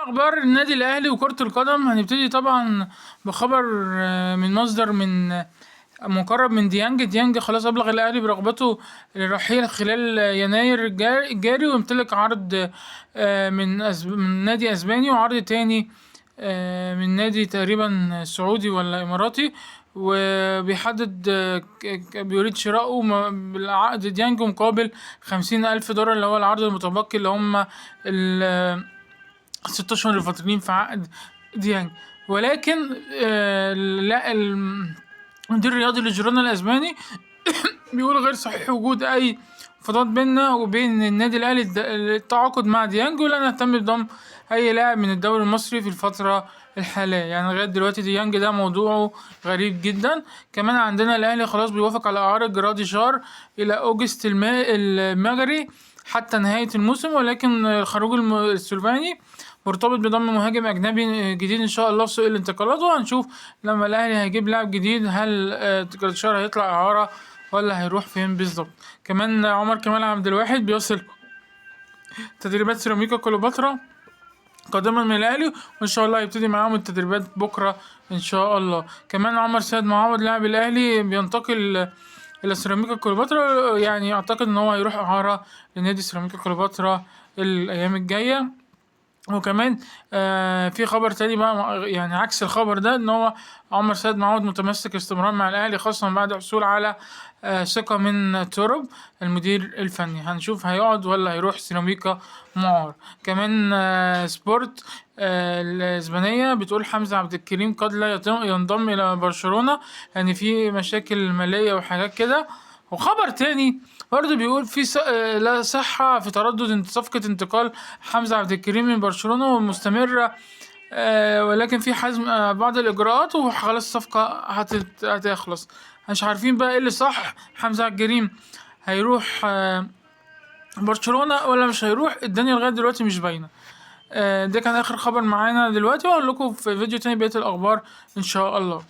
اخبار النادي الاهلي وكرة القدم. هنبتدي طبعا بخبر من مصدر من مقرب من ديانج خلاص ابلغ الاهلي برغبته للرحيل خلال يناير الجاري، ويمتلك عرض من نادي اسباني، وعرض تاني من نادي تقريبا سعودي ولا اماراتي. وبيحدد بيريد شراؤه بالعقد ديانج مقابل 50,000 دولار، اللي هو العرض المتبقي، اللي هم ال6 اشهر اللي فاضلين في عقد ديانج. ولكن لا، المدير الرياضي لجيرونا الاسباني بيقول غير صحيح وجود اي مفاوضات بيننا وبين النادي الاهلي التعاقد مع ديانج، ولا نهتم بضم اي لاعب من الدوري المصري في الفتره الحاليه. يعني لغايه دلوقتي ديانج ده موضوعه غريب جدا. كمان عندنا الاهلي خلاص بيوافق على اعاره جرادي شار الى اوجست المجري حتى نهايه الموسم، ولكن خروج السلفاني مرتبط بضم مهاجم اجنبي جديد ان شاء الله في سوق الانتقالات. وهنشوف لما الاهلي هيجيب لاعب جديد هل جراديشار هيطلع اعاره ولا هيروح فين بالظبط. كمان عمر كمال عبد الواحد بيوصل تدريبات سيراميكا كليوباترا قادما من الاهلي، وان شاء الله هيبتدي معاهم التدريبات بكره ان شاء الله. كمان عمر سيد معوض لاعب الاهلي بينتقل الى سيراميكا كليوباترا، يعني اعتقد ان هو هيروح اعاره لنادي سيراميكا كليوباترا الايام الجايه. وكمان في خبر تاني بقى، يعني عكس الخبر ده، ان هو عمر سيد معوض متمسك استمرار مع الاهلي، خاصة بعد حصول على ثقة من تورب المدير الفني. هنشوف هيقعد ولا هيروح سيراميكا معار. كمان سبورت الاسبانية بتقول حمزة عبد الكريم قد لا ينضم الى برشلونة، يعني في مشاكل مالية وحاجات كده. وخبر تاني برضه بيقول في لا صحة في تردد صفقة انتقال حمزة عبد الكريم من برشلونة مستمرة، ولكن في حزم بعض الإجراءات وخلاص الصفقة هتخلص. مش عارفين بقى ايه اللي صح، حمزة عبد الكريم هيروح برشلونة ولا مش هيروح؟ الدنيا لغاية دلوقتي مش باينة. ده كان آخر خبر معانا دلوقتي، وأقول لكم في فيديو تاني بقية الأخبار إن شاء الله.